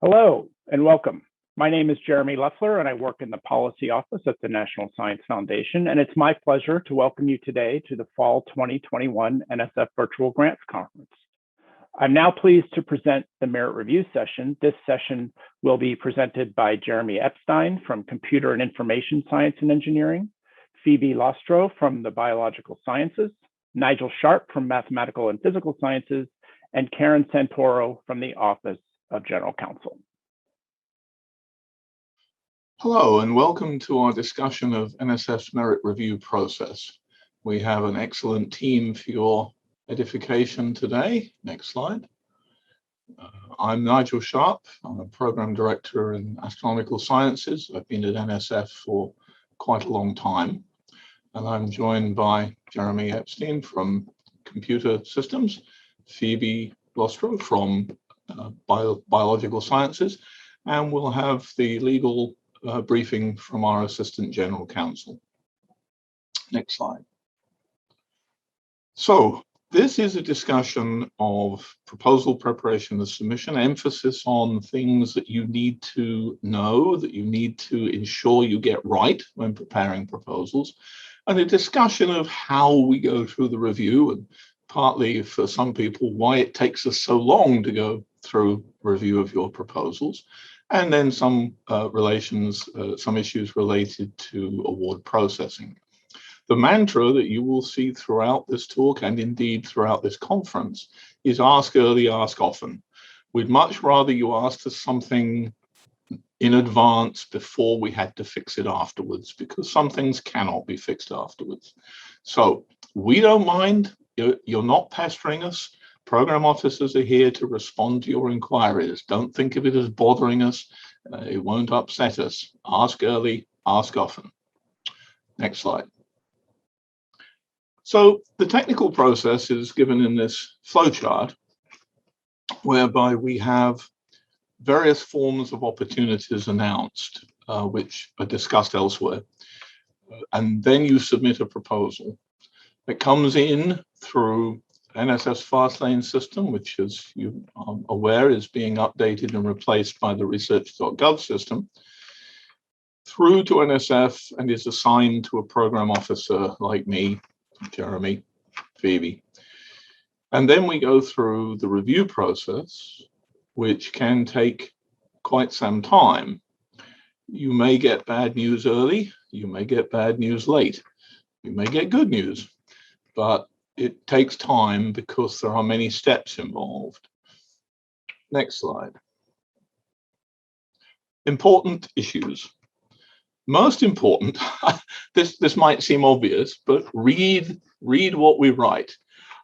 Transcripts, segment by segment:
Hello and welcome. My name is Jeremy Leffler and I work in the policy office at the National Science Foundation, and it's my pleasure to welcome you today to the Fall 2021 NSF Virtual Grants Conference. I'm now pleased to present the merit review session. This session will be presented by Jeremy Epstein from Computer and Information Science and Engineering, Phoebe Lostroh from the Biological Sciences, Nigel Sharp from Mathematical and Physical Sciences, and Karen Santoro from the Office of General Counsel. Hello and welcome to our discussion of NSF's merit review process. We have an excellent team for your edification today. Next slide. I'm Nigel Sharp. I'm a program director in astronomical sciences. I've been at NSF for quite a long time. And I'm joined by Jeremy Epstein from Computer Systems, Phoebe Lostroh from Biological Sciences, and we'll have the legal briefing from our Assistant General Counsel. Next slide. So this is a discussion of proposal preparation and submission, emphasis on things that you need to know, that you need to ensure you get right when preparing proposals, and a discussion of how we go through the review, and partly for some people why it takes us so long to go through review of your proposals, and then some some issues related to award processing. The mantra that you will see throughout this talk and indeed throughout this conference is ask early, ask often. We'd much rather you ask us something in advance before we had to fix it afterwards, because some things cannot be fixed afterwards. So we don't mind. You're not pestering us. Program officers are here to respond to your inquiries. Don't think of it as bothering us. It won't upset us. Ask early, ask often. Next slide. So the technical process is given in this flowchart, whereby we have various forms of opportunities announced, which are discussed elsewhere. And then you submit a proposal. It comes in through NSF's fast lane system, which, as you are aware, is being updated and replaced by the research.gov system, through to NSF and is assigned to a program officer like me, Jeremy, Phoebe. And then we go through the review process, which can take quite some time. You may get bad news early, you may get bad news late, you may get good news, but it takes time because there are many steps involved. Next slide. Important issues. Most important, this might seem obvious, but read what we write.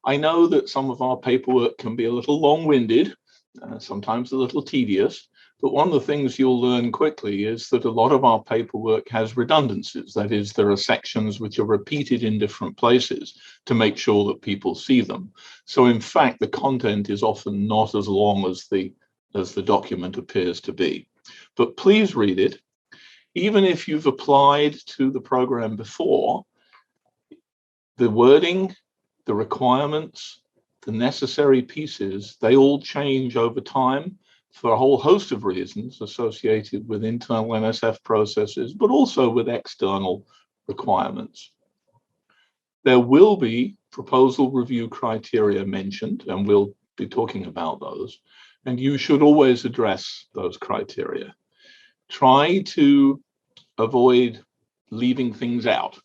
I know that some of our paperwork can be a little long-winded, sometimes a little tedious, but one of the things you'll learn quickly is that a lot of our paperwork has redundancies. That is, there are sections which are repeated in different places to make sure that people see them. So in fact, the content is often not as long as the document appears to be. But please read it. Even if you've applied to the program before, the wording, the requirements, the necessary pieces, they all change over time for a whole host of reasons associated with internal NSF processes, but also with external requirements. There will be proposal review criteria mentioned, and we'll be talking about those, and you should always address those criteria. Try to avoid leaving things out.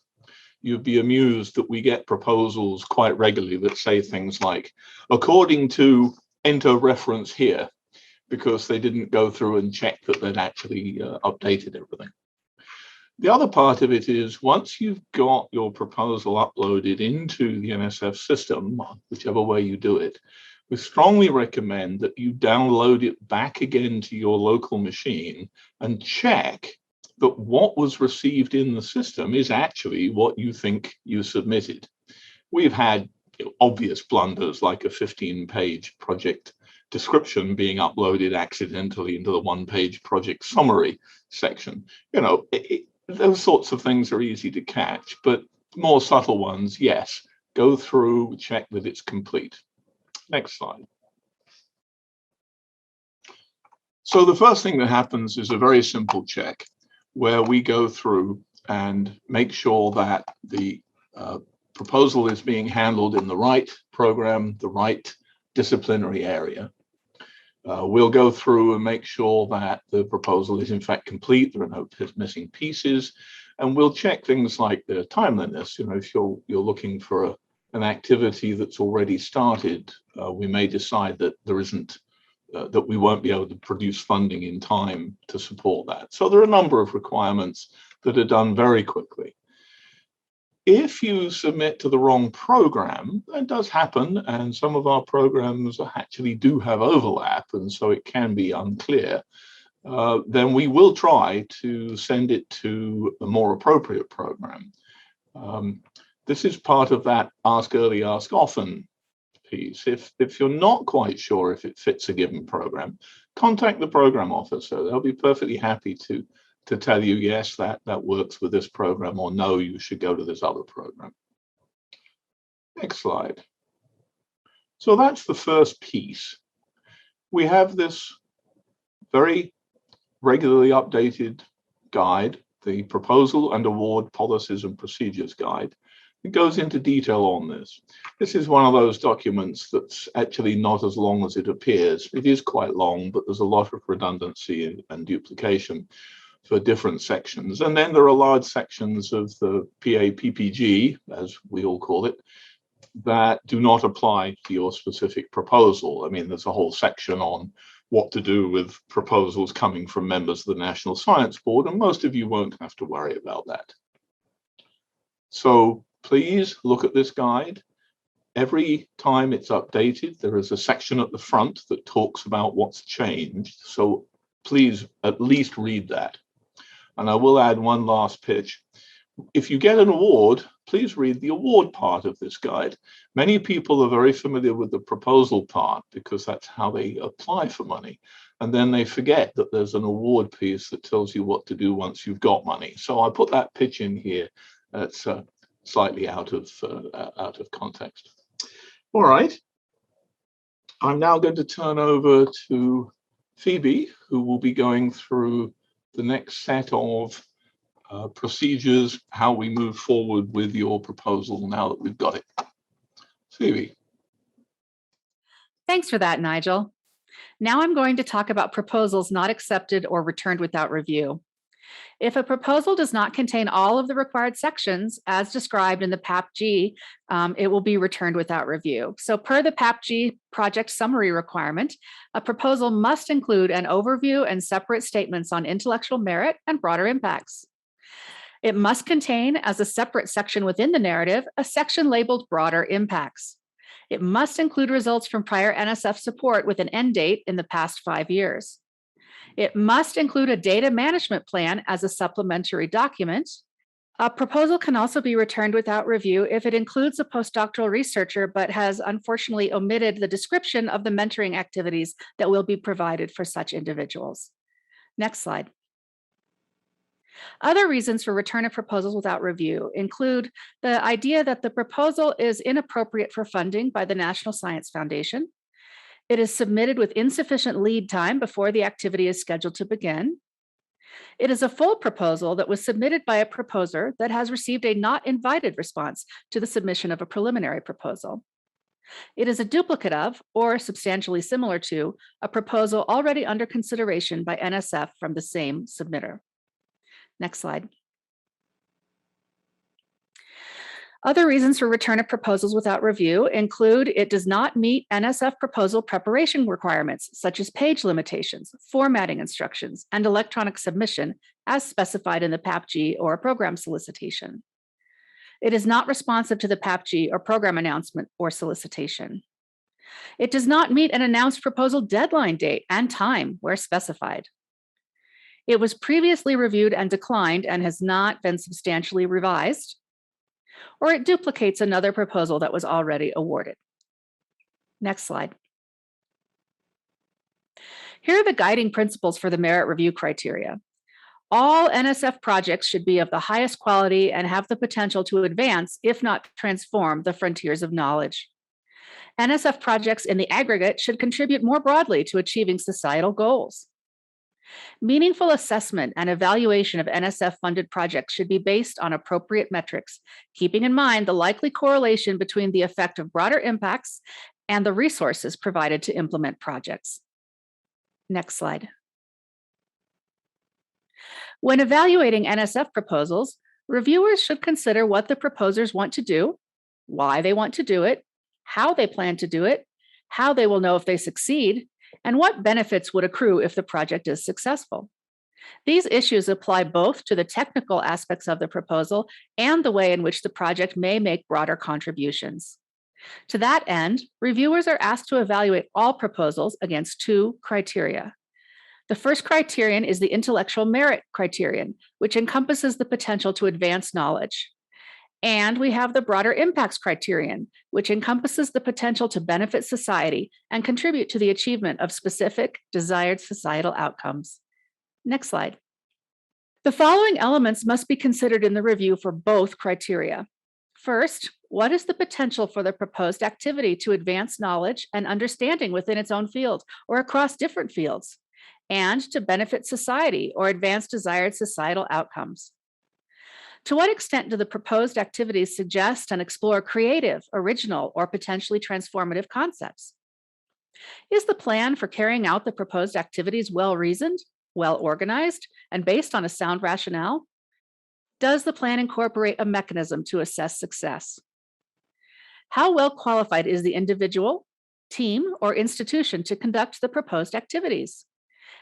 You'd be amused that we get proposals quite regularly that say things like, according to enter reference here, because they didn't go through and check that they'd actually updated everything. The other part of it is, once you've got your proposal uploaded into the NSF system, whichever way you do it, we strongly recommend that you download it back again to your local machine and check that what was received in the system is actually what you think you submitted. We've had obvious blunders like a 15-page project description being uploaded accidentally into the one-page project summary section. You know, those sorts of things are easy to catch, but more subtle ones, yes, go through, check that it's complete. Next slide. So the first thing that happens is a very simple check where we go through and make sure that the proposal is being handled in the right program, the right disciplinary area. We'll go through and make sure that the proposal is in fact complete, there are no missing pieces, and we'll check things like the timeliness. If you're looking for an activity that's already started, we may decide that there isn't, that we won't be able to produce funding in time to support that. So there are a number of requirements that are done very quickly. If you submit to the wrong program, that does happen, and some of our programs actually do have overlap, and so it can be unclear, then we will try to send it to a more appropriate program. This is part of that ask early, ask often piece. If you're not quite sure if it fits a given program, contact the program officer. They'll be perfectly happy to tell you, yes, that works with this program, or no, you should go to this other program. Next slide. So that's the first piece. We have this very regularly updated guide, the Proposal and Award Policies and Procedures Guide. It goes into detail on this. This is one of those documents that's actually not as long as it appears. It is quite long, but there's a lot of redundancy and duplication for different sections. And then there are large sections of the PAPPG, as we all call it, that do not apply to your specific proposal. I mean, there's a whole section on what to do with proposals coming from members of the National Science Board, and most of you won't have to worry about that. So please look at this guide. Every time it's updated, there is a section at the front that talks about what's changed. So please at least read that. And I will add one last pitch. If you get an award, please read the award part of this guide. Many people are very familiar with the proposal part because that's how they apply for money. And then they forget that there's an award piece that tells you what to do once you've got money. So I put that pitch in here. It's slightly out of context. All right. I'm now going to turn over to Phoebe, who will be going through the next set of procedures, how we move forward with your proposal now that we've got it. Phoebe. Thanks for that, Nigel. Now I'm going to talk about proposals not accepted or returned without review. If a proposal does not contain all of the required sections as described in the PAPG, it will be returned without review. So per the PAPG project summary requirement, a proposal must include an overview and separate statements on intellectual merit and broader impacts. It must contain, as a separate section within the narrative, a section labeled broader impacts. It must include results from prior NSF support with an end date in the past 5 years. It must include a data management plan as a supplementary document. A proposal can also be returned without review if it includes a postdoctoral researcher, but has unfortunately omitted the description of the mentoring activities that will be provided for such individuals. Next slide. Other reasons for return of proposals without review include the idea that the proposal is inappropriate for funding by the National Science Foundation. It is submitted with insufficient lead time before the activity is scheduled to begin. It is a full proposal that was submitted by a proposer that has received a not invited response to the submission of a preliminary proposal. It is a duplicate of, or substantially similar to, a proposal already under consideration by NSF from the same submitter. Next slide. Other reasons for return of proposals without review include it does not meet NSF proposal preparation requirements, such as page limitations, formatting instructions, and electronic submission as specified in the PAPG or program solicitation. It is not responsive to the PAPG or program announcement or solicitation. It does not meet an announced proposal deadline date and time where specified. It was previously reviewed and declined and has not been substantially revised, or it duplicates another proposal that was already awarded. Next slide. Here are the guiding principles for the merit review criteria. All NSF projects should be of the highest quality and have the potential to advance, if not transform, the frontiers of knowledge. NSF projects in the aggregate should contribute more broadly to achieving societal goals. Meaningful assessment and evaluation of NSF-funded projects should be based on appropriate metrics, keeping in mind the likely correlation between the effect of broader impacts and the resources provided to implement projects. Next slide. When evaluating NSF proposals, reviewers should consider what the proposers want to do, why they want to do it, how they plan to do it, how they will know if they succeed, and what benefits would accrue if the project is successful. These issues apply both to the technical aspects of the proposal and the way in which the project may make broader contributions. To that end, reviewers are asked to evaluate all proposals against two criteria. The first criterion is the intellectual merit criterion, which encompasses the potential to advance knowledge. And we have the broader impacts criterion, which encompasses the potential to benefit society and contribute to the achievement of specific desired societal outcomes. Next slide. The following elements must be considered in the review for both criteria. First, what is the potential for the proposed activity to advance knowledge and understanding within its own field or across different fields, and to benefit society or advance desired societal outcomes? To what extent do the proposed activities suggest and explore creative, original, or potentially transformative concepts? Is the plan for carrying out the proposed activities well-reasoned, well-organized, and based on a sound rationale? Does the plan incorporate a mechanism to assess success? How well qualified is the individual, team, or institution to conduct the proposed activities?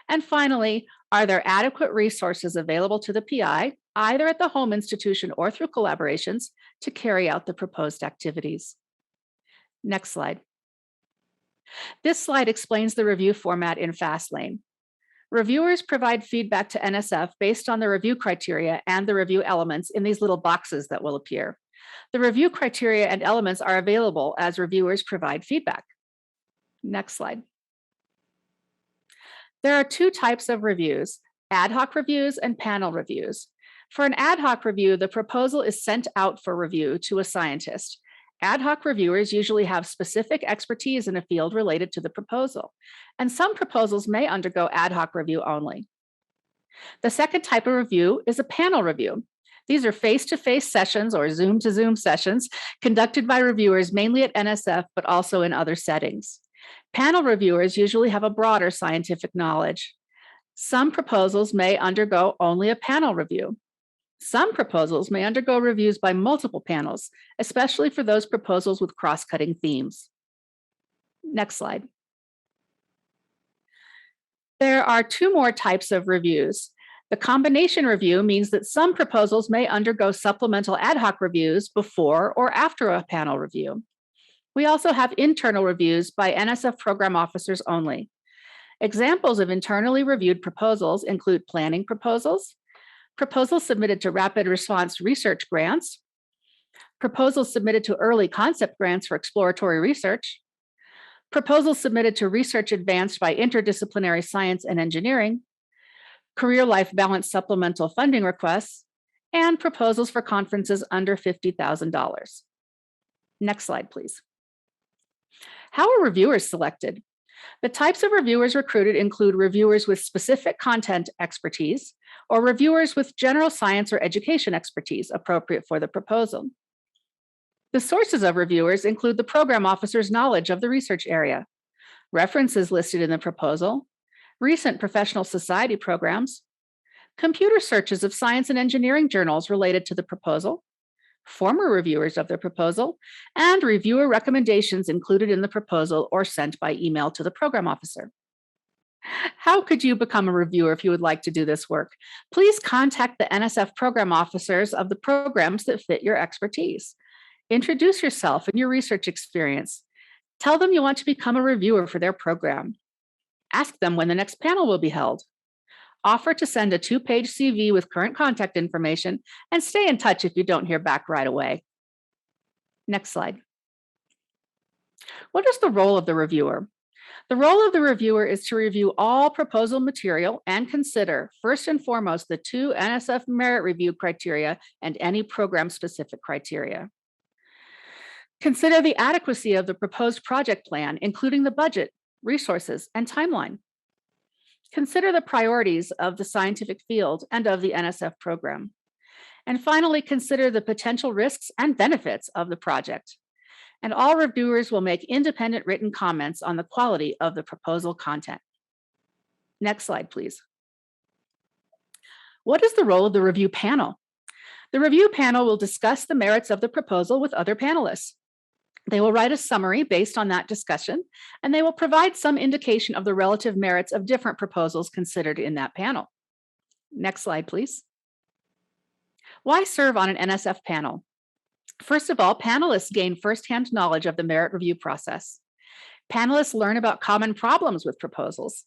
And finally, are there adequate resources available to the PI, either at the home institution or through collaborations, to carry out the proposed activities? Next slide. This slide explains the review format in FastLane. Reviewers provide feedback to NSF based on the review criteria and the review elements in these little boxes that will appear. The review criteria and elements are available as reviewers provide feedback. Next slide. There are two types of reviews, ad hoc reviews and panel reviews. For an ad hoc review, the proposal is sent out for review to a scientist. Ad hoc reviewers usually have specific expertise in a field related to the proposal, and some proposals may undergo ad hoc review only. The second type of review is a panel review. These are face-to-face sessions or Zoom-to-Zoom sessions conducted by reviewers mainly at NSF, but also in other settings. Panel reviewers usually have a broader scientific knowledge. Some proposals may undergo only a panel review. Some proposals may undergo reviews by multiple panels, especially for those proposals with cross-cutting themes. Next slide. There are two more types of reviews. The combination review means that some proposals may undergo supplemental ad hoc reviews before or after a panel review. We also have internal reviews by NSF Program Officers only. Examples of internally reviewed proposals include planning proposals, proposals submitted to rapid response research grants, proposals submitted to early concept grants for exploratory research, proposals submitted to research advanced by interdisciplinary science and engineering, career-life balance supplemental funding requests, and proposals for conferences under $50,000. Next slide, please. How are reviewers selected? The types of reviewers recruited include reviewers with specific content expertise or reviewers with general science or education expertise appropriate for the proposal. The sources of reviewers include the program officer's knowledge of the research area, references listed in the proposal, recent professional society programs, computer searches of science and engineering journals related to the proposal, former reviewers of the proposal, and reviewer recommendations included in the proposal or sent by email to the program officer. How could you become a reviewer if you would like to do this work? Please contact the NSF program officers of the programs that fit your expertise. Introduce yourself and your research experience. Tell them you want to become a reviewer for their program. Ask them when the next panel will be held. Offer to send a 2-page CV with current contact information, and stay in touch if you don't hear back right away. Next slide. What is the role of the reviewer? The role of the reviewer is to review all proposal material and consider, first and foremost, the 2 NSF merit review criteria and any program-specific criteria. Consider the adequacy of the proposed project plan, including the budget, resources, and timeline. Consider the priorities of the scientific field and of the NSF program. And finally, consider the potential risks and benefits of the project. And all reviewers will make independent written comments on the quality of the proposal content. Next slide, please. What is the role of the review panel? The review panel will discuss the merits of the proposal with other panelists. They will write a summary based on that discussion, and they will provide some indication of the relative merits of different proposals considered in that panel. Next slide, please. Why serve on an NSF panel? First of all, panelists gain firsthand knowledge of the merit review process. Panelists learn about common problems with proposals.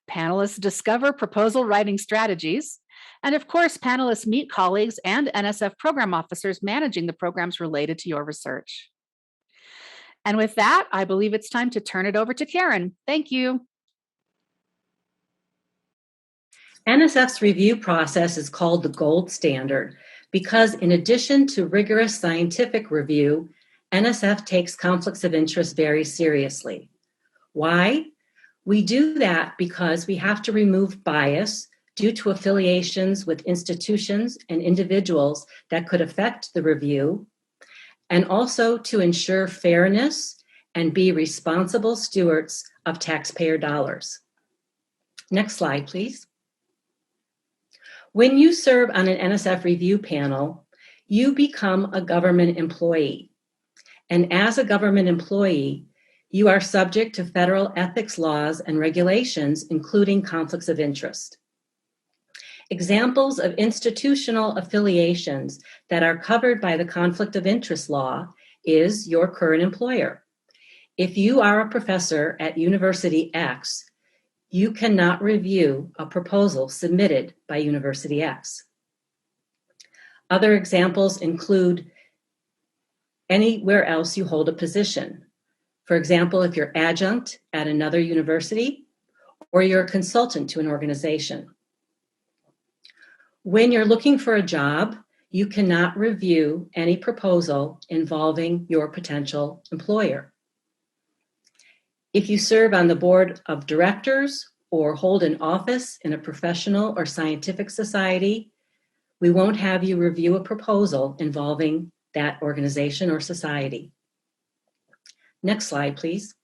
Panelists discover proposal writing strategies. And of course, panelists meet colleagues and NSF program officers managing the programs related to your research. And with that, I believe it's time to turn it over to Karen. Thank you. NSF's review process is called the gold standard because in addition to rigorous scientific review, NSF takes conflicts of interest very seriously. Why? We do that because we have to remove bias due to affiliations with institutions and individuals that could affect the review, and also to ensure fairness and be responsible stewards of taxpayer dollars. Next slide, please. When you serve on an NSF review panel, you become a government employee. And as a government employee, you are subject to federal ethics laws and regulations, including conflicts of interest. Examples of institutional affiliations that are covered by the conflict of interest law is your current employer. If you are a professor at University X, you cannot review a proposal submitted by University X. Other examples include anywhere else you hold a position. For example, if you're adjunct at another university or you're a consultant to an organization. When you're looking for a job, you cannot review any proposal involving your potential employer. If you serve on the board of directors or hold an office in a professional or scientific society, we won't have you review a proposal involving that organization or society. Next slide, please.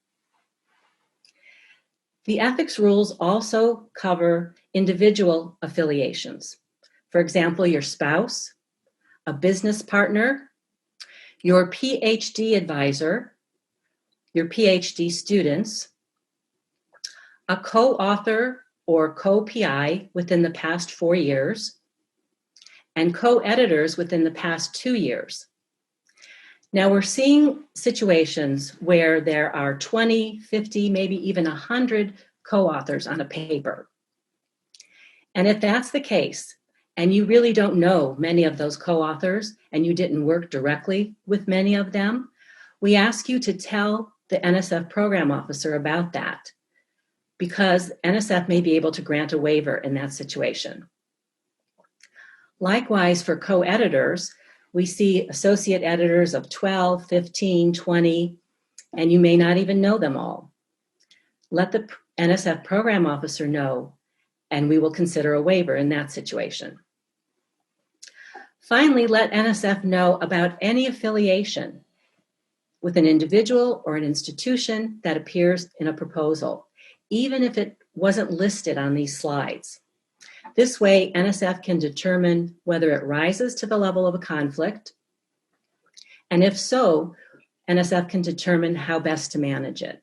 The ethics rules also cover individual affiliations. For example, your spouse, a business partner, your PhD advisor, your PhD students, a co-author or co-PI within the past 4 years, and co-editors within the past 2 years. Now we're seeing situations where there are 20, 50, maybe even 100 co-authors on a paper. And if that's the case, and you really don't know many of those co-authors, and you didn't work directly with many of them, we ask you to tell the NSF program officer about that, because NSF may be able to grant a waiver in that situation. Likewise, for co-editors, we see associate editors of 12, 15, 20, and you may not even know them all. Let the NSF program officer know, and we will consider a waiver in that situation. Finally, let NSF know about any affiliation with an individual or an institution that appears in a proposal, even if it wasn't listed on these slides. This way, NSF can determine whether it rises to the level of a conflict, and if so, NSF can determine how best to manage it.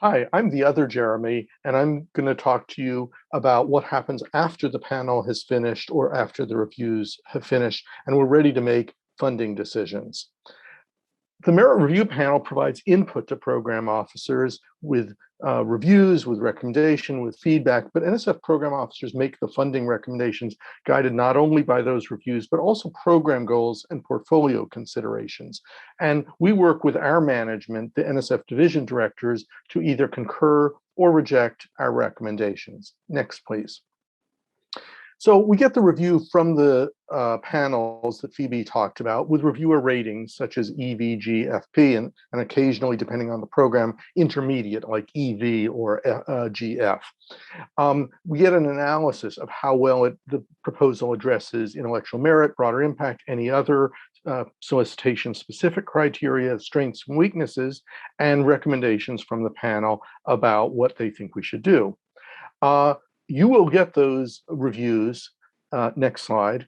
Hi, I'm the other Jeremy, and I'm going to talk to you about what happens after the panel has finished or after the reviews have finished and we're ready to make funding decisions. The Merit Review Panel provides input to program officers with reviews, with recommendation, with feedback, but NSF program officers make the funding recommendations guided not only by those reviews, but also program goals and portfolio considerations. And we work with our management, the NSF division directors, to either concur or reject our recommendations. Next, please. So we get the review from the panels that Phoebe talked about with reviewer ratings such as EV, G, FP, and occasionally, depending on the program, intermediate like EV or GF. We get an analysis of how well the proposal addresses intellectual merit, broader impact, any other solicitation-specific criteria, strengths and weaknesses, and recommendations from the panel about what they think we should do. You will get those reviews, next slide,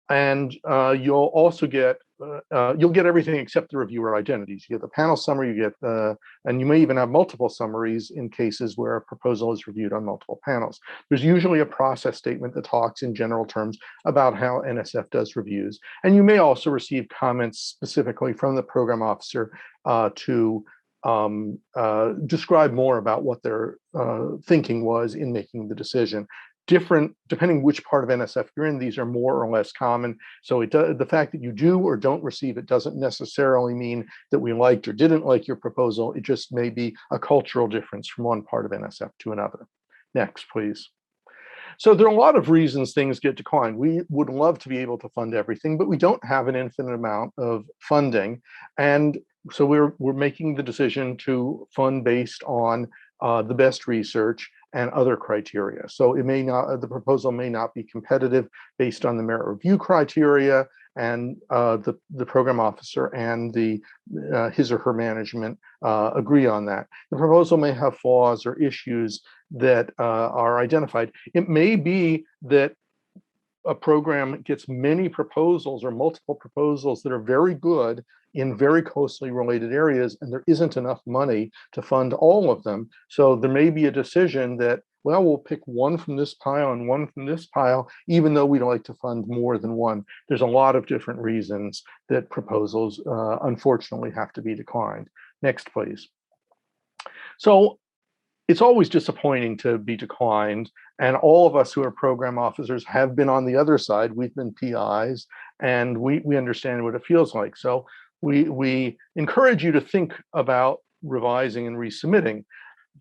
and you'll also get everything except the reviewer identities. You get the panel summary, you get and you may even have multiple summaries in cases where a proposal is reviewed on multiple panels. There's usually a process statement that talks in general terms about how NSF does reviews, and you may also receive comments specifically from the program officer to describe more about what their thinking was in making the decision. Different, depending which part of NSF you're in, these are more or less common. So the fact that you do or don't receive it doesn't necessarily mean that we liked or didn't like your proposal. It just may be a cultural difference from one part of NSF to another. Next, please. So there are a lot of reasons things get declined. We would love to be able to fund everything, but we don't have an infinite amount of funding. And so we're making the decision to fund based on the best research and other criteria. So it may not, the proposal may not be competitive based on the merit review criteria, and the program officer and his or her management agree on that. The proposal may have flaws or issues that are identified. It may be that a program gets many proposals or multiple proposals that are very good in very closely related areas, and there isn't enough money to fund all of them. So there may be a decision that, well, we'll pick one from this pile and one from this pile, even though we'd like to fund more than one. There's a lot of different reasons that proposals unfortunately have to be declined. Next, please. So it's always disappointing to be declined, and all of us who are program officers have been on the other side. We've been PIs, and we understand what it feels like. So we encourage you to think about revising and resubmitting.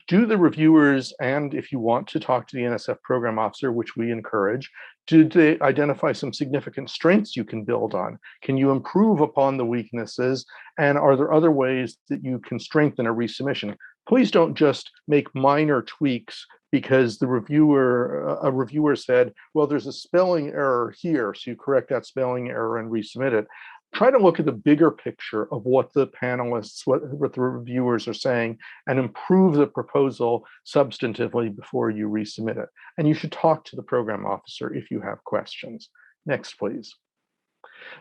Do the reviewers, and if you want to talk to the NSF program officer, which we encourage, do they identify some significant strengths you can build on? Can you improve upon the weaknesses? And are there other ways that you can strengthen a resubmission? Please don't just make minor tweaks because a reviewer said, well, there's a spelling error here, so you correct that spelling error and resubmit it. Try to look at the bigger picture of what the panelists, what the reviewers are saying, and improve the proposal substantively before you resubmit it. And you should talk to the program officer if you have questions. Next, please.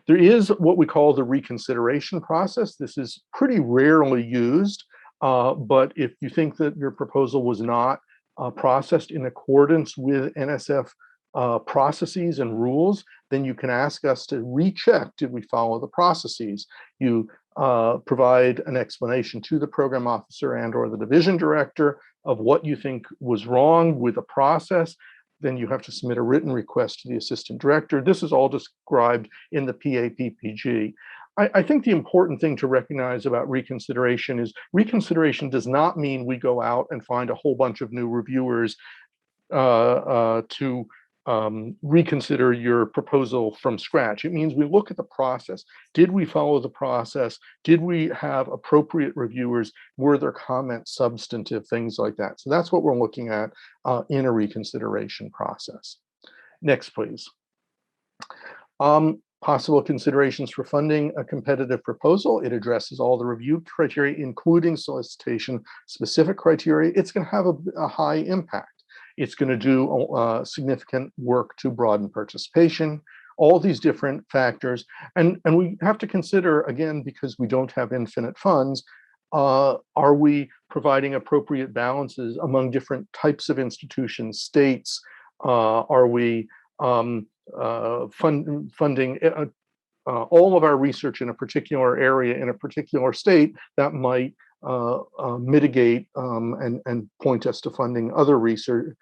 There is what we call the reconsideration process. This is pretty rarely used, but if you think that your proposal was not processed in accordance with NSF processes and rules, then you can ask us to recheck, did we follow the processes? You provide an explanation to the program officer and or the division director of what you think was wrong with the process. Then you have to submit a written request to the assistant director. This is all described in the PAPPG. I think the important thing to recognize about reconsideration is reconsideration does not mean we go out and find a whole bunch of new reviewers to reconsider your proposal from scratch. It means we look at the process. Did we follow the process? Did we have appropriate reviewers? Were their comments substantive? Things like that. So that's what we're looking at in a reconsideration process. Next, please. Possible considerations for funding a competitive proposal. It addresses all the review criteria, including solicitation specific criteria. It's going to have a high impact. It's going to do significant work to broaden participation, all these different factors. And we have to consider, again, because we don't have infinite funds, are we providing appropriate balances among different types of institutions, states? Are we funding all of our research in a particular area in a particular state that might mitigate and point us to funding other research,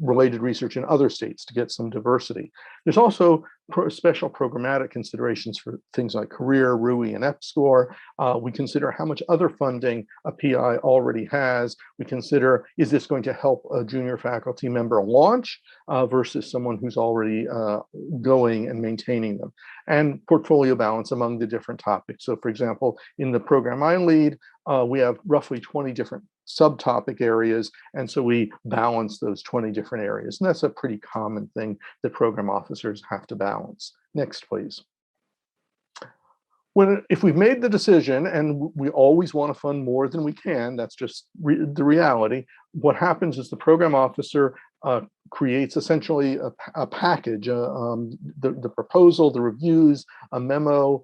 related research in other states to get some diversity. There's also special programmatic considerations for things like career, RUI, and EPSCoR. We consider how much other funding a PI already has. We consider, is this going to help a junior faculty member launch versus someone who's already going and maintaining them, and portfolio balance among the different topics. So for example, in the program I lead, we have roughly 20 different subtopic areas, and so we balance those 20 different areas. And that's a pretty common thing that program officers have to balance. Next, please. If we've made the decision, and we always want to fund more than we can, that's just the reality, what happens is the program officer creates essentially a package, the proposal, the reviews, a memo,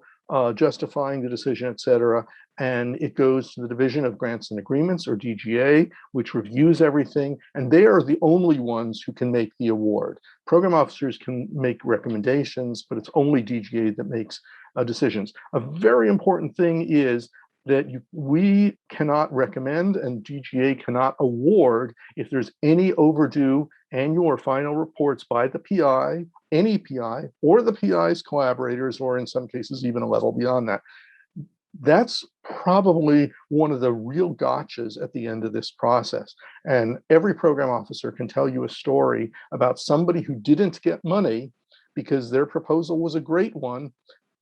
justifying the decision, et cetera, and it goes to the Division of Grants and Agreements, or DGA, which reviews everything, and they are the only ones who can make the award. Program officers can make recommendations, but it's only DGA that makes decisions. A very important thing is that we cannot recommend and DGA cannot award if there's any overdue annual or final reports by the PI, any PI, or the PI's collaborators, or in some cases even a level beyond that. That's probably one of the real gotchas at the end of this process. And every program officer can tell you a story about somebody who didn't get money because their proposal was a great one,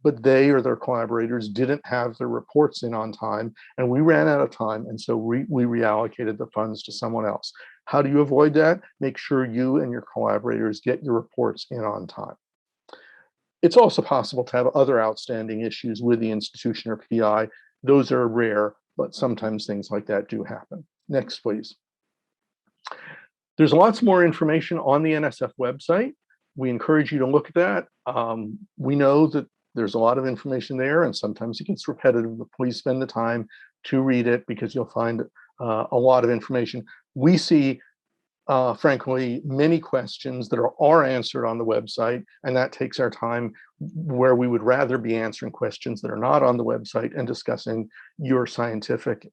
but they or their collaborators didn't have their reports in on time, and we ran out of time, and so we reallocated the funds to someone else. How do you avoid that? Make sure you and your collaborators get your reports in on time. It's also possible to have other outstanding issues with the institution or PI. Those are rare, but sometimes things like that do happen. Next, please. There's lots more information on the NSF website. We encourage you to look at that. We know that there's a lot of information there, and sometimes it gets repetitive, but please spend the time to read it because you'll find a lot of information. We see, frankly, many questions that are answered on the website, and that takes our time where we would rather be answering questions that are not on the website and discussing your scientific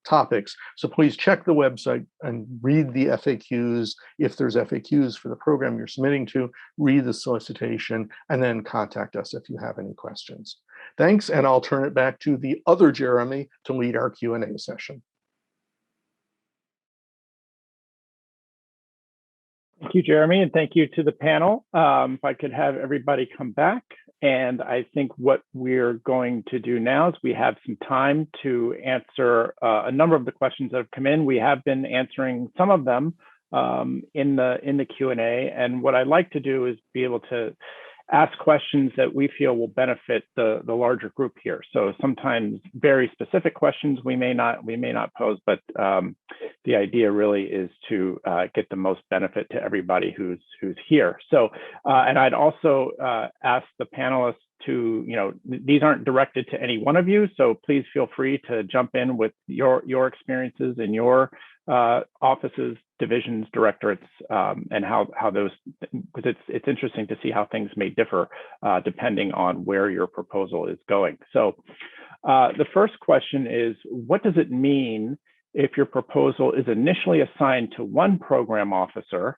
topics. So please check the website and read the FAQs. If there's FAQs for the program you're submitting to, read the solicitation, and then contact us if you have any questions. Thanks, and I'll turn it back to the other Jeremy to lead our Q&A session. Thank you, Jeremy, and thank you to the panel. If I could have everybody come back, and I think what we're going to do now is we have some time to answer a number of the questions that have come in. We have been answering some of them in the Q&A, and what I'd like to do is be able to ask questions that we feel will benefit the larger group here. So sometimes very specific questions we may not pose, but the idea really is to get the most benefit to everybody who's here. So and I'd also ask the panelists to, these aren't directed to any one of you, so please feel free to jump in with your experiences in your offices, divisions, directorates, and how those, because it's interesting to see how things may differ depending on where your proposal is going. So the first question is, what does it mean if your proposal is initially assigned to one program officer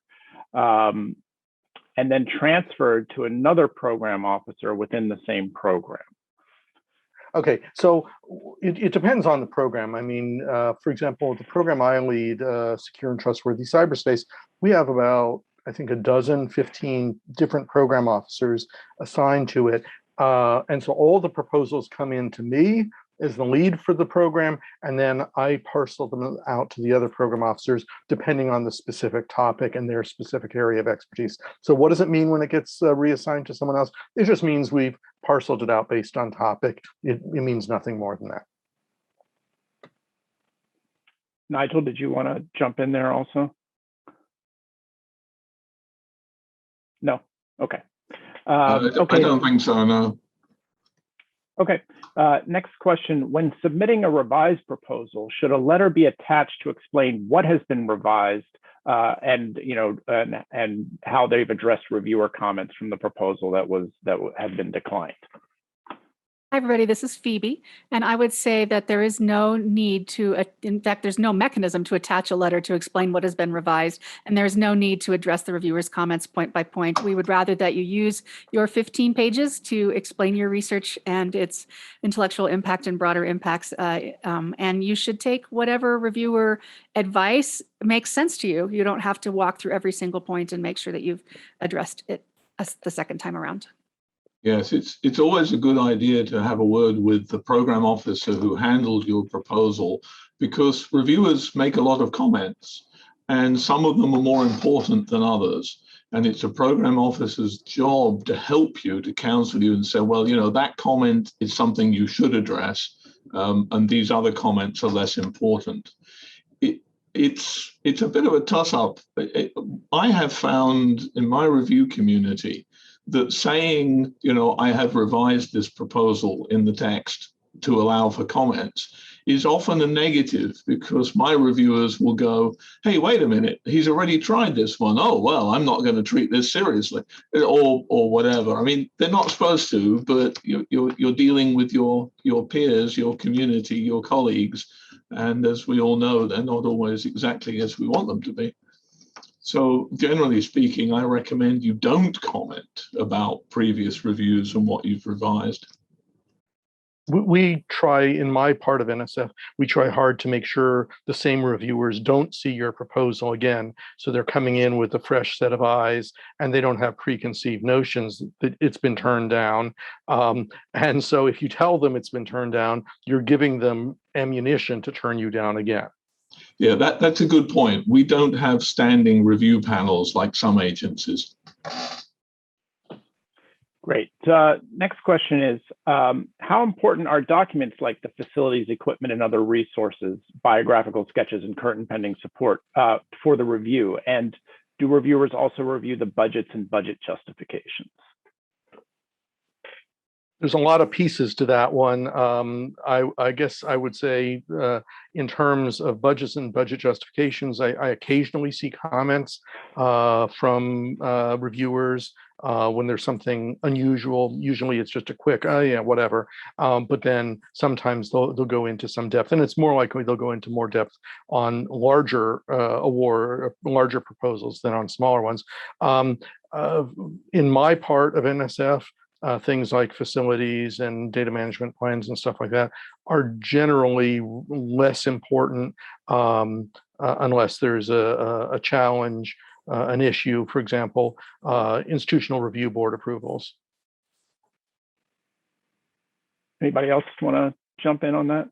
and then transferred to another program officer within the same program? Okay, so it depends on the program. I mean, for example, the program I lead, Secure and Trustworthy Cyberspace, we have about, I think, 15 different program officers assigned to it. And so all the proposals come in to me as the lead for the program, and then I parcel them out to the other program officers depending on the specific topic and their specific area of expertise. So what does it mean when it gets reassigned to someone else? It just means we've parceled it out based on topic. It means nothing more than that. Nigel, did you want to jump in there also? No? Okay. Okay. I don't think so, no. Okay, next question. When submitting a revised proposal, should a letter be attached to explain what has been revised and how they've addressed reviewer comments from the proposal that had been declined? Hi, everybody. This is Phoebe. And I would say that there is no need to, in fact, there's no mechanism to attach a letter to explain what has been revised. And there's no need to address the reviewer's comments point by point. We would rather that you use your 15 pages to explain your research and its intellectual impact and broader impacts. And you should take whatever reviewer advice makes sense to you. You don't have to walk through every single point and make sure that you've addressed it the second time around. Yes, it's always a good idea to have a word with the program officer who handled your proposal, because reviewers make a lot of comments and some of them are more important than others. And it's a program officer's job to help you, to counsel you and say, well, you know, that comment is something you should address, and these other comments are less important. It's a bit of a toss-up. I have found in my review community that saying, you know, I have revised this proposal in the text to allow for comments is often a negative, because my reviewers will go, hey, wait a minute, he's already tried this one. Oh, well, I'm not going to treat this seriously, or whatever. I mean, they're not supposed to, but you're dealing with your peers, your community, your colleagues. And as we all know, they're not always exactly as we want them to be. So generally speaking, I recommend you don't comment about previous reviews and what you've revised. We try, in my part of NSF, we try hard to make sure the same reviewers don't see your proposal again. So they're coming in with a fresh set of eyes and they don't have preconceived notions that it's been turned down. And so if you tell them it's been turned down, you're giving them ammunition to turn you down again. Yeah, that's a good point. We don't have standing review panels like some agencies. Great. Next question is, how important are documents like the facilities, equipment, and other resources, biographical sketches, and current pending support for the review? And do reviewers also review the budgets and budget justifications? There's a lot of pieces to that one. I guess I would say in terms of budgets and budget justifications, I occasionally see comments from reviewers when there's something unusual. Usually it's just a quick, oh yeah, whatever. But then sometimes they'll go into some depth, and it's more likely they'll go into more depth on larger larger proposals than on smaller ones. In my part of NSF, things like facilities and data management plans and stuff like that are generally less important unless there's a challenge, an issue, for example, institutional review board approvals. Anybody else want to jump in on that?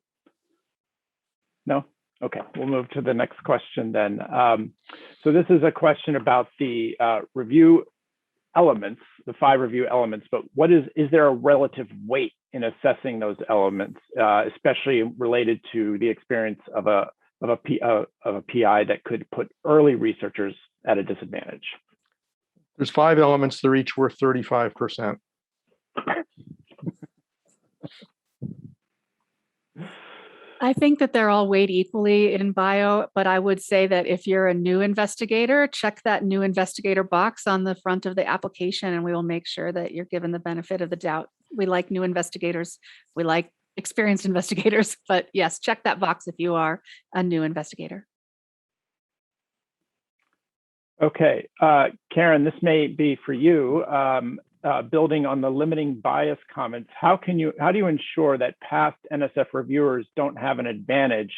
No? Okay, we'll move to the next question then. So this is a question about the review elements, the 5 review elements, but is there a relative weight in assessing those elements, especially related to the experience of a PI that could put early researchers at a disadvantage? There's 5 elements, they're each worth 35%. I think that they're all weighed equally in bio, but I would say that if you're a new investigator, check that new investigator box on the front of the application, and we will make sure that you're given the benefit of the doubt. We like new investigators. We like experienced investigators, but yes, check that box if you are a new investigator. Okay, Karen, this may be for you. Building on the limiting bias comments, how do you ensure that past NSF reviewers don't have an advantage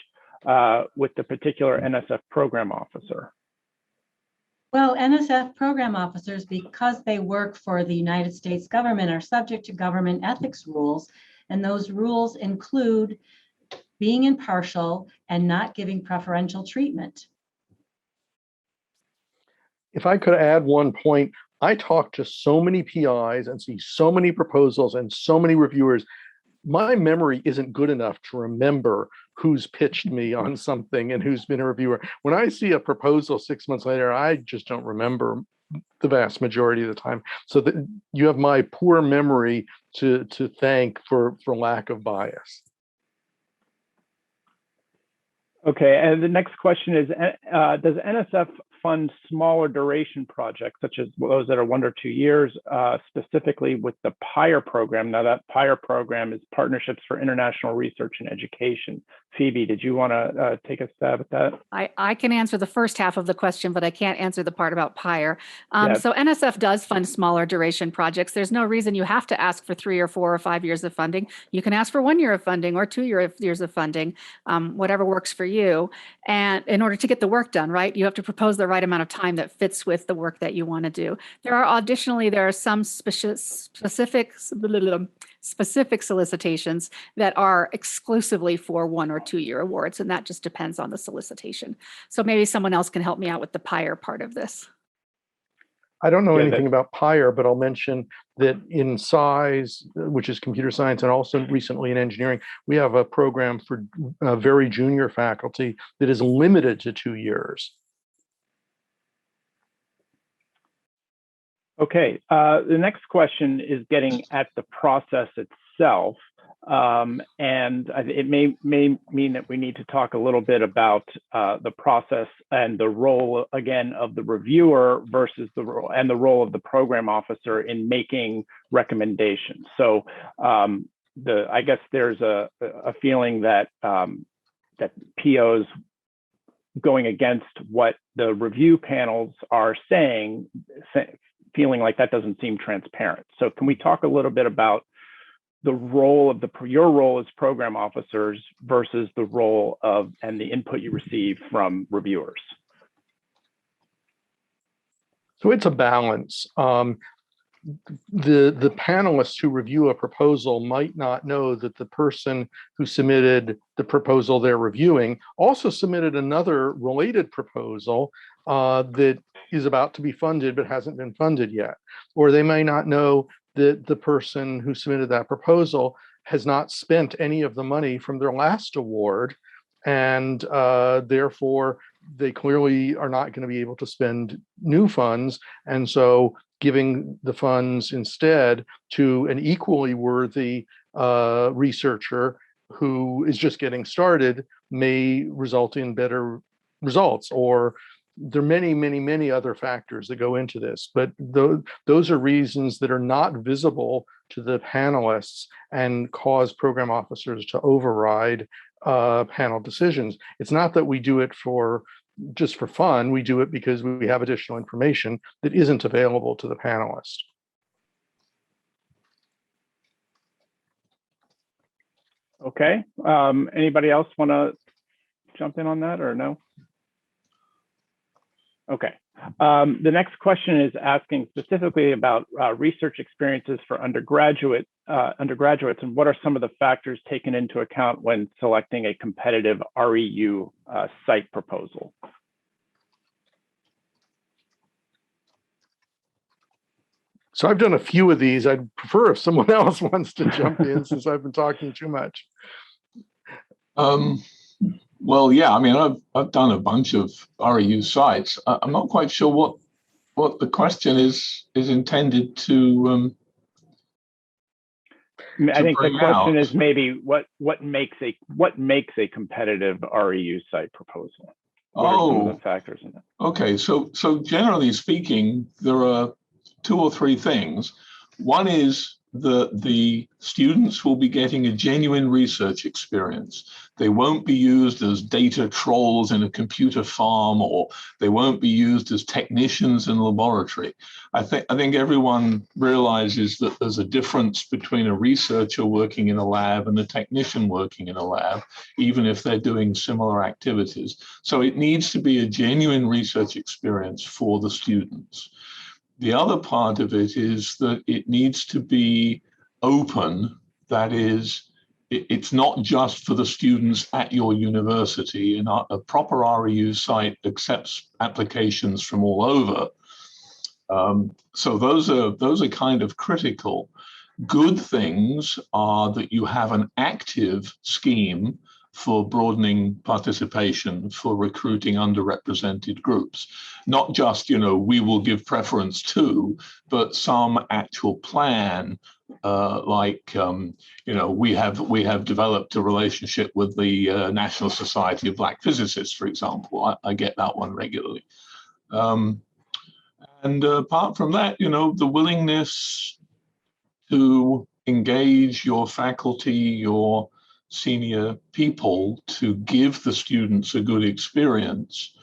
with the particular NSF program officer? Well, NSF program officers, because they work for the United States government, are subject to government ethics rules, and those rules include being impartial and not giving preferential treatment. If I could add one point, I talk to so many PIs and see so many proposals and so many reviewers. My memory isn't good enough to remember who's pitched me on something and who's been a reviewer. When I see a proposal 6 months later, I just don't remember the vast majority of the time. So that you have my poor memory to thank for lack of bias. Okay, and the next question is, does NSF fund smaller duration projects, such as those that are 1 or 2 years, specifically with the PIRE program. Now, that PIRE program is Partnerships for International Research and Education. Phoebe, did you want to take a stab at that? I can answer the first half of the question, but I can't answer the part about PIRE. Yeah. So NSF does fund smaller duration projects. There's no reason you have to ask for 3 or 4 or 5 years of funding. You can ask for 1 year of funding or 2 years of funding, whatever works for you. And in order to get the work done, right, you have to propose the right amount of time that fits with the work that you want to do. There are some specific solicitations that are exclusively for 1 or 2 year awards, and that just depends on the solicitation. So maybe someone else can help me out with the PIRE part of this. I don't know Yeah, anything about PIRE, but I'll mention that in SCIES, which is computer science, and also recently in engineering, we have a program for very junior faculty that is limited to 2 years. Okay, the next question is getting at the process itself. And it may mean that we need to talk a little bit about the process and the role, again, of the reviewer versus the role of the program officer in making recommendations. So I guess there's a feeling that that POs going against what the review panels are saying, feeling like that doesn't seem transparent. So can we talk a little bit about the role of your role as program officers versus the role of and the input you receive from reviewers? So it's a balance. The panelists who review a proposal might not know that the person who submitted the proposal they're reviewing also submitted another related proposal that is about to be funded but hasn't been funded yet. Or they may not know that the person who submitted that proposal has not spent any of the money from their last award, and therefore they clearly are not going to be able to spend new funds. And so giving the funds instead to an equally worthy researcher who is just getting started may result in better results. Or there are many other factors that go into this, but those are reasons that are not visible to the panelists and cause program officers to override panel decisions. It's not that we do it just for fun. We do it because we have additional information that isn't available to the panelists. Okay. Anybody else want to jump in on that or no? Okay. The next question is asking specifically about research experiences for undergraduates, and what are some of the factors taken into account when selecting a competitive REU site proposal? So I've done a few of these. I'd prefer if someone else wants to jump in since I've been talking too much. Well, yeah, I mean, I've done a bunch of REU sites. I'm not quite sure what the question is intended to. I think the question is maybe what makes a competitive REU site proposal? What are some of the factors in that? Okay, so generally speaking, there are 2 or 3 things. One is the students will be getting a genuine research experience. They won't be used as data trolls in a computer farm, or they won't be used as technicians in a laboratory. I think everyone realizes that there's a difference between a researcher working in a lab and a technician working in a lab, even if they're doing similar activities. So it needs to be a genuine research experience for the students. The other part of it is that it needs to be open. That is, it's not just for the students at your university. And a proper REU site accepts applications from all over. So those are kind of critical. Good things are that you have an active scheme for broadening participation, for recruiting underrepresented groups. Not just, we will give preference to, but some actual plan, we have developed a relationship with the National Society of Black Physicists, for example. I get that one regularly. And apart from that, the willingness to engage your faculty, your senior people to give the students a good experience,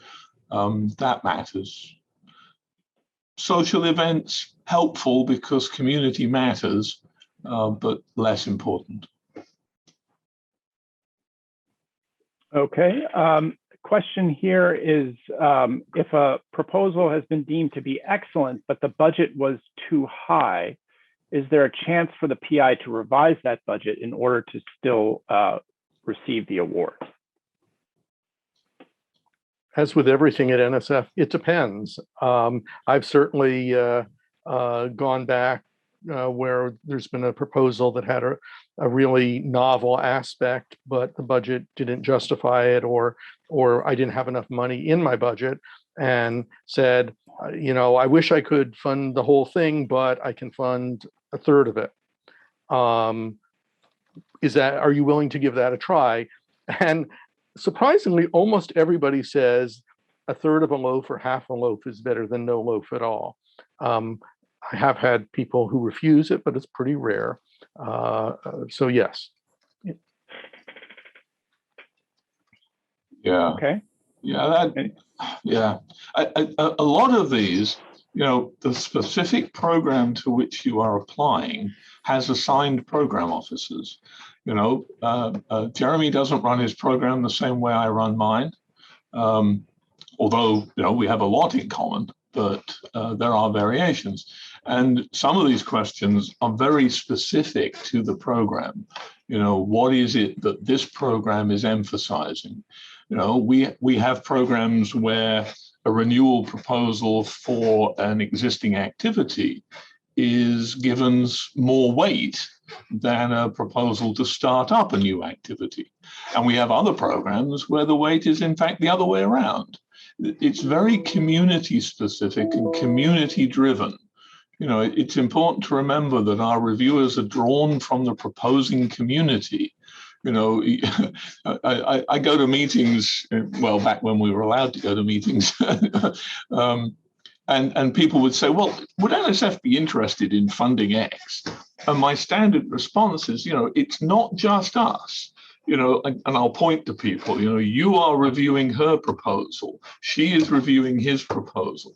that matters. Social events, helpful because community matters, but less important. Okay. Question here is, if a proposal has been deemed to be excellent, but the budget was too high, is there a chance for the PI to revise that budget in order to still receive the award? As with everything at NSF, it depends. I've certainly gone back where there's been a proposal that had a really novel aspect, but the budget didn't justify it, or I didn't have enough money in my budget, and said, I wish I could fund the whole thing, but I can fund a third of it. Are you willing to give that a try? And surprisingly, almost everybody says a third of a loaf or half a loaf is better than no loaf at all. I have had people who refuse it, but it's pretty rare. So yes. Yeah. Okay. Yeah. A lot of these, the specific program to which you are applying has assigned program officers. Jeremy doesn't run his program the same way I run mine. Although, we have a lot in common, but there are variations. And some of these questions are very specific to the program. What is it that this program is emphasizing? We have programs where a renewal proposal for an existing activity is given more weight than a proposal to start up a new activity. And we have other programs where the weight is in fact the other way around. It's very community specific and community driven. It's important to remember that our reviewers are drawn from the proposing community. I go to meetings, well, back when we were allowed to go to meetings, and people would say, well, would NSF be interested in funding X? And my standard response is, it's not just us. And I'll point to people, you are reviewing her proposal. She is reviewing his proposal.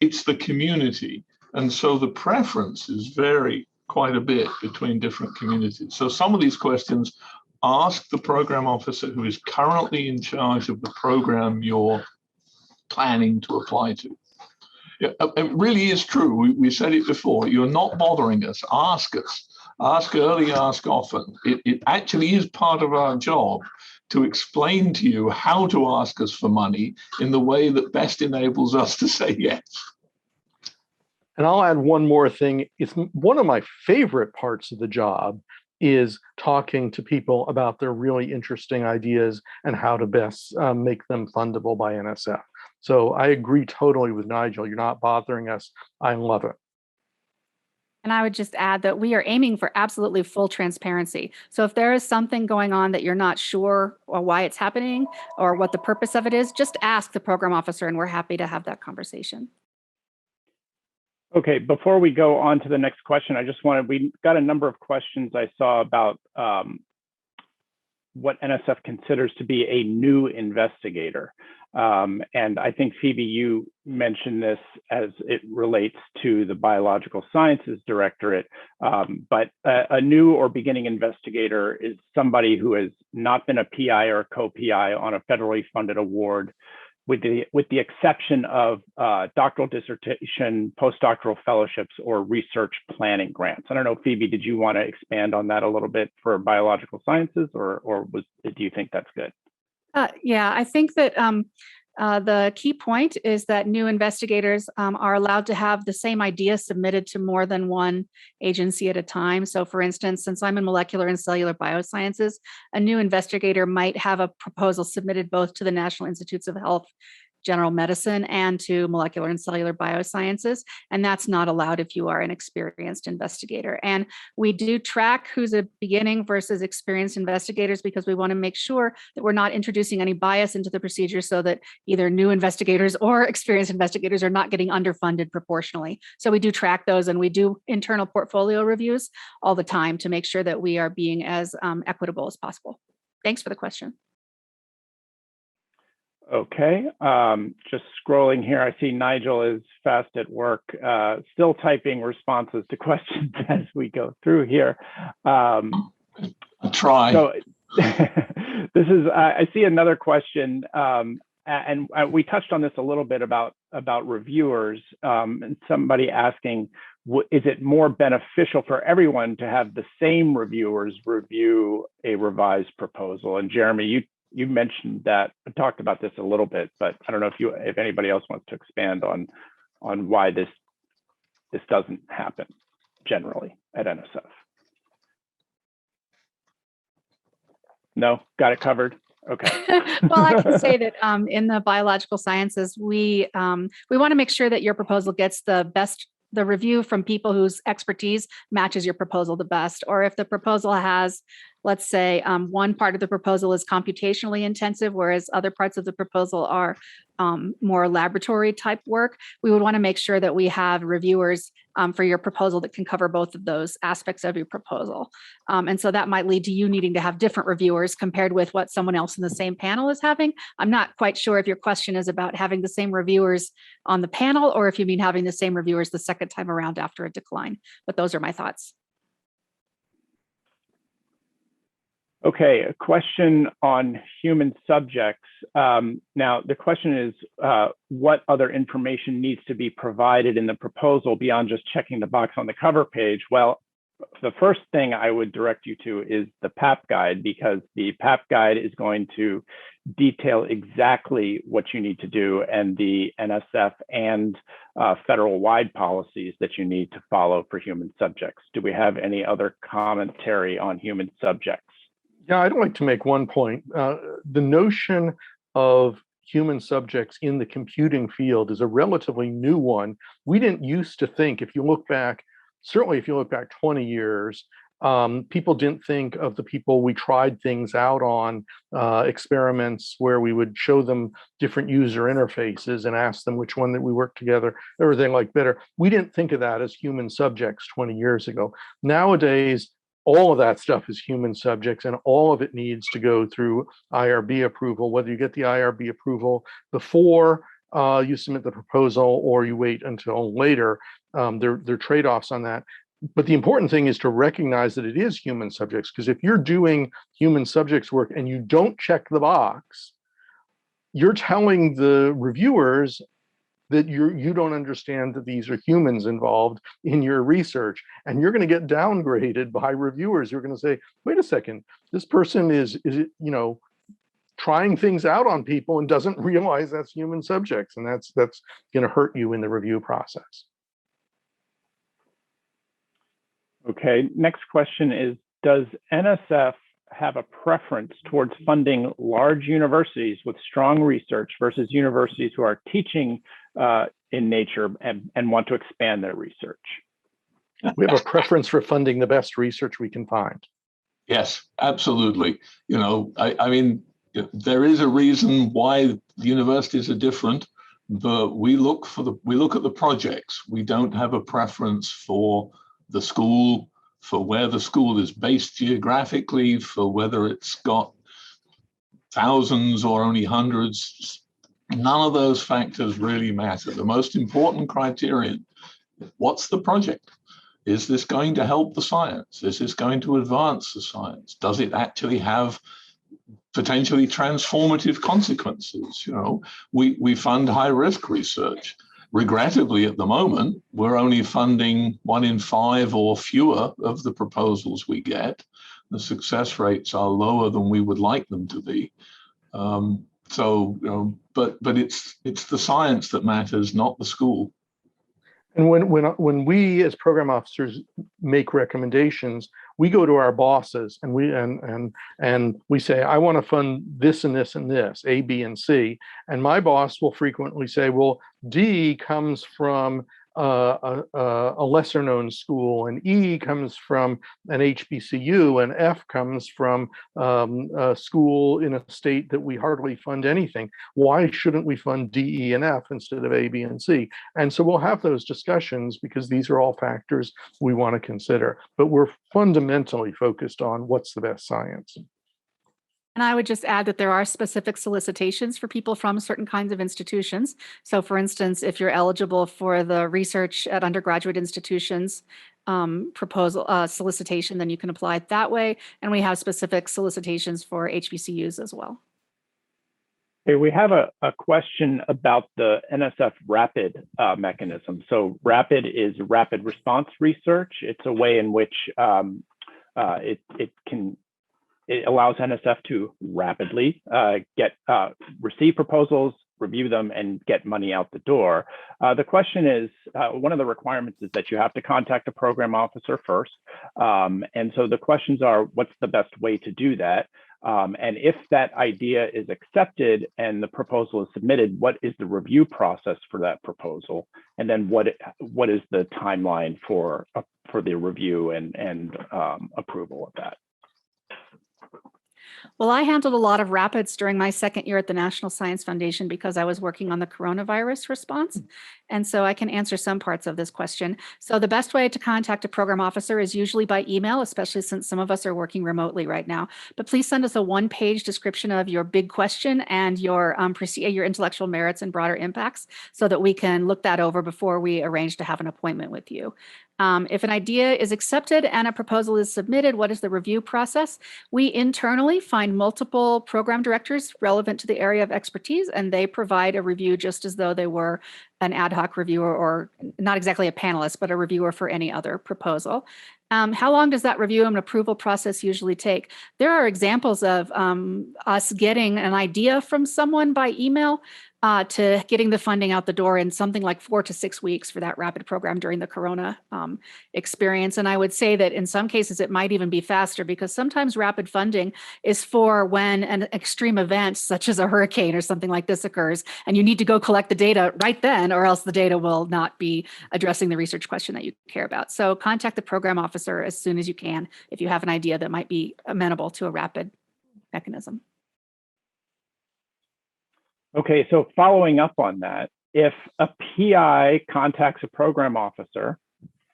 It's the community. And so the preferences vary quite a bit between different communities. So some of these questions, ask the program officer who is currently in charge of the program you're planning to apply to. Yeah, it really is true. We said it before. You're not bothering us. Ask us. Ask early, ask often. It actually is part of our job to explain to you how to ask us for money in the way that best enables us to say yes. And I'll add one more thing. It's one of my favorite parts of the job is talking to people about their really interesting ideas and how to best make them fundable by NSF. So I agree totally with Nigel. You're not bothering us. I love it. And I would just add that we are aiming for absolutely full transparency. So if there is something going on that you're not sure or why it's happening or what the purpose of it is, just ask the program officer and we're happy to have that conversation. Okay, before we go on to the next question, we got a number of questions I saw about what NSF considers to be a new investigator. And I think, Phoebe, you mentioned this as it relates to the Biological Sciences Directorate, but a new or beginning investigator is somebody who has not been a PI or a co-PI on a federally funded award, with the exception of doctoral dissertation, postdoctoral fellowships, or research planning grants. I don't know, Phoebe, did you want to expand on that a little bit for biological sciences, or do you think that's good? Yeah, I think that the key point is that new investigators are allowed to have the same idea submitted to more than one agency at a time. So for instance, since I'm in molecular and cellular biosciences, a new investigator might have a proposal submitted both to the National Institutes of Health general medicine and to molecular and cellular biosciences. And that's not allowed if you are an experienced investigator. And we do track who's a beginning versus experienced investigators because we want to make sure that we're not introducing any bias into the procedure so that either new investigators or experienced investigators are not getting underfunded proportionally. So we do track those, and we do internal portfolio reviews all the time to make sure that we are being as equitable as possible. Thanks for the question. Okay, just scrolling here, I see Nigel is fast at work, still typing responses to questions as we go through here. I try. So this is, I see another question, and we touched on this a little bit about reviewers, and somebody asking, is it more beneficial for everyone to have the same reviewers review a revised proposal? And Jeremy, you mentioned that, talked about this a little bit, but I don't know if anybody else wants to expand on why this doesn't happen generally at NSF. No, got it covered. Okay. Well, I can say that in the biological sciences, we want to make sure that your proposal gets the review from people whose expertise matches your proposal the best. Or if the proposal has, let's say, one part of the proposal is computationally intensive, whereas other parts of the proposal are more laboratory type work, we would want to make sure that we have reviewers for your proposal that can cover both of those aspects of your proposal. And so that might lead to you needing to have different reviewers compared with what someone else in the same panel is having. I'm not quite sure if your question is about having the same reviewers on the panel or if you mean having the same reviewers the second time around after a decline, but those are my thoughts. Okay, a question on human subjects. Now, the question is, what other information needs to be provided in the proposal beyond just checking the box on the cover page? Well, the first thing I would direct you to is the PAP guide, because the PAP guide is going to detail exactly what you need to do and the NSF and federal-wide policies that you need to follow for human subjects. Do we have any other commentary on human subjects? Yeah, I'd like to make one point. The notion of human subjects in the computing field is a relatively new one. We didn't used to think, if you look back, certainly if you look back 20 years, people didn't think of the people we tried things out on, experiments where we would show them different user interfaces and ask them which one that we worked together, everything like better. We didn't think of that as human subjects 20 years ago. Nowadays, all of that stuff is human subjects, and all of it needs to go through IRB approval, whether you get the IRB approval before you submit the proposal or you wait until later. There are trade-offs on that. But the important thing is to recognize that it is human subjects, because if you're doing human subjects work and you don't check the box, you're telling the reviewers that you don't understand that these are humans involved in your research, and you're going to get downgraded by reviewers. You're going to say, wait a second, this person is trying things out on people and doesn't realize that's human subjects, and that's going to hurt you in the review process. Okay, next question is, does NSF have a preference towards funding large universities with strong research versus universities who are teaching in nature and want to expand their research? We have a preference for funding the best research we can find. Yes, absolutely. I mean, there is a reason why universities are different, but we look at the projects. We don't have a preference for the school, for where the school is based geographically, for whether it's got thousands or only hundreds. None of those factors really matter. The most important criterion, what's the project? Is this going to help the science? Is this going to advance the science? Does it actually have potentially transformative consequences? We fund high-risk research. Regrettably, at the moment, we're only funding 1 in 5 or fewer of the proposals we get. The success rates are lower than we would like them to be. But it's the science that matters, not the school. And when we as program officers make recommendations, we go to our bosses and we say, I want to fund this and this and this, A, B, and C. And my boss will frequently say, well, D comes from a lesser known school, and E comes from an HBCU, and F comes from a school in a state that we hardly fund anything. Why shouldn't we fund D, E, and F instead of A, B, and C? And so we'll have those discussions because these are all factors we want to consider, but we're fundamentally focused on what's the best science. And I would just add that there are specific solicitations for people from certain kinds of institutions. So for instance, if you're eligible for the research at undergraduate institutions proposal solicitation, then you can apply it that way. And we have specific solicitations for HBCUs as well. Okay, we have a question about the NSF RAPID mechanism. So RAPID is rapid response research. It's a way in which it allows NSF to rapidly receive proposals, review them, and get money out the door. The question is, one of the requirements is that you have to contact a program officer first. And so the questions are, what's the best way to do that? And if that idea is accepted and the proposal is submitted, what is the review process for that proposal? And then what is the timeline for the review and approval of that? Well, I handled a lot of rapids during my second year at the National Science Foundation because I was working on the coronavirus response. And so I can answer some parts of this question. So the best way to contact a program officer is usually by email, especially since some of us are working remotely right now. But please send us a one-page description of your big question and your intellectual merits and broader impacts so that we can look that over before we arrange to have an appointment with you. If an idea is accepted and a proposal is submitted, what is the review process? We internally find multiple program directors relevant to the area of expertise, and they provide a review just as though they were an ad hoc reviewer, or not exactly a panelist, but a reviewer for any other proposal. How long does that review and approval process usually take? There are examples of us getting an idea from someone by email to getting the funding out the door in something like 4 to 6 weeks for that rapid program during the Corona experience. And I would say that in some cases it might even be faster, because sometimes rapid funding is for when an extreme event such as a hurricane or something like this occurs, and you need to go collect the data right then, or else the data will not be addressing the research question that you care about. So contact the program officer as soon as you can if you have an idea that might be amenable to a rapid mechanism. Okay, so following up on that, if a PI contacts a program officer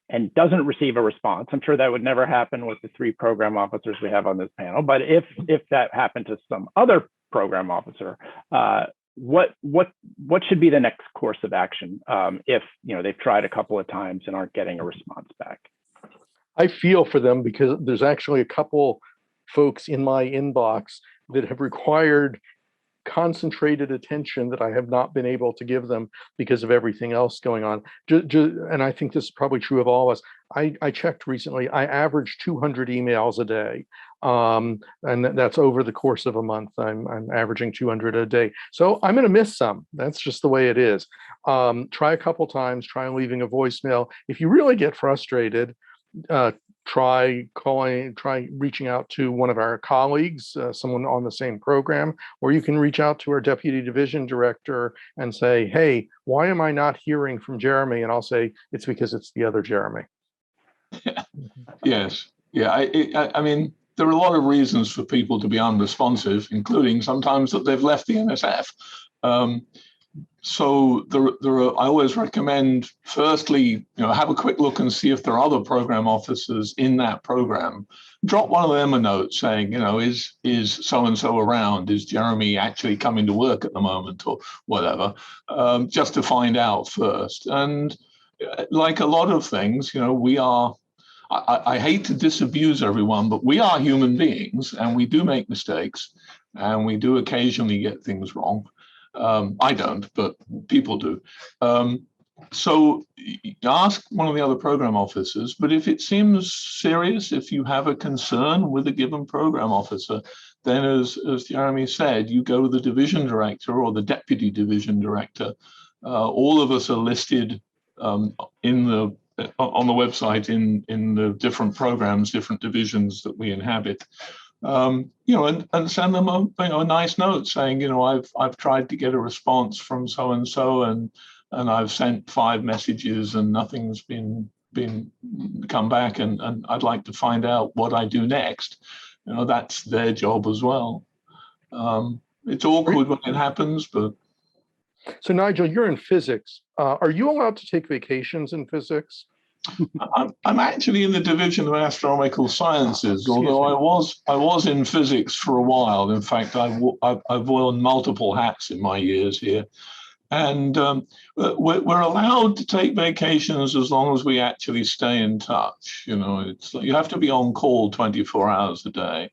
and doesn't receive a response, I'm sure that would never happen with the 3 program officers we have on this panel, but if that happened to some other program officer, what should be the next course of action if they've tried a couple of times and aren't getting a response back? I feel for them, because there's actually a couple folks in my inbox that have required concentrated attention that I have not been able to give them because of everything else going on. And I think this is probably true of all of us. I checked recently, I average 200 emails a day. And that's over the course of a month. I'm averaging 200 a day. So I'm going to miss some. That's just the way it is. Try a couple times, try leaving a voicemail. If you really get frustrated, try reaching out to one of our colleagues, someone on the same program, or you can reach out to our deputy division director and say, hey, why am I not hearing from Jeremy? And I'll say, it's because it's the other Jeremy. Yes. Yeah. I mean, there are a lot of reasons for people to be unresponsive, including sometimes that they've left the NSF. So I always recommend, firstly, have a quick look and see if there are other program officers in that program. Drop one of them a note saying, is so-and-so around? Is Jeremy actually coming to work at the moment, or whatever, just to find out first. And like a lot of things, I hate to disabuse everyone, but we are human beings and we do make mistakes and we do occasionally get things wrong. I don't, but people do. So ask one of the other program officers, but if it seems serious, if you have a concern with a given program officer, then as Jeremy said, you go to the division director or the deputy division director. All of us are listed in the on the website in the different programs, different divisions that we inhabit. And send them a nice note saying, I've tried to get a response from so and so, and I've sent 5 messages and nothing's been come back, and I'd like to find out what I do next. That's their job as well. It's awkward when it happens, but. So Nigel, you're in physics. Are you allowed to take vacations in physics? I'm actually in the Division of Astronomical Sciences, although I was in physics for a while. In fact, I've worn multiple hats in my years here. And we're allowed to take vacations as long as we actually stay in touch. You have to be on call 24 hours a day.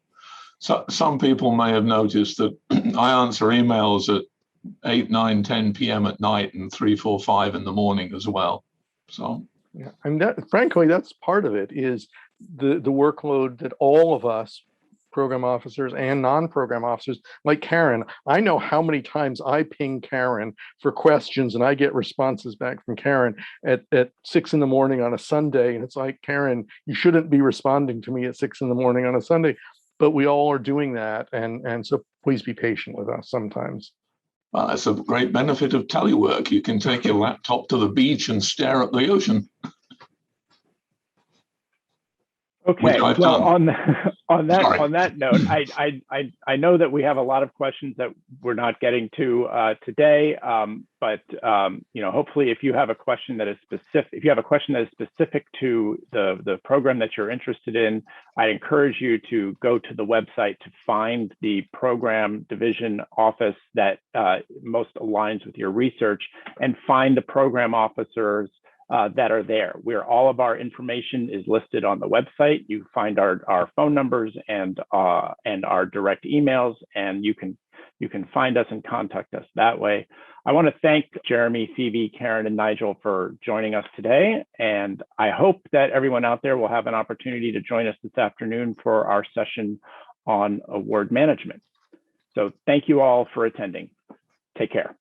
So some people may have noticed that I answer emails at 8, 9, 10 p.m. at night and 3, 4, 5 in the morning as well. So. Yeah, frankly, that's part of it, is the workload that all of us, program officers and non-program officers, like Karen, I know how many times I ping Karen for questions and I get responses back from Karen at 6 in the morning on a Sunday. And it's like, Karen, you shouldn't be responding to me at 6 in the morning on a Sunday, but we all are doing that. And so please be patient with us sometimes. Well, that's a great benefit of telework. You can take your laptop to the beach and stare at the ocean. Okay. Well, on that note, I know that we have a lot of questions that we're not getting to today, but hopefully, if you have a question that is specific to the program that you're interested in, I'd encourage you to go to the website to find the program division office that most aligns with your research, and find the program officers that are there, where all of our information is listed on the website. You find our phone numbers and our direct emails, and you can find us and contact us that way. I want to thank Jeremy, Phoebe, Karen, and Nigel for joining us today, and I hope that everyone out there will have an opportunity to join us this afternoon for our session on award management. So thank you all for attending. Take care.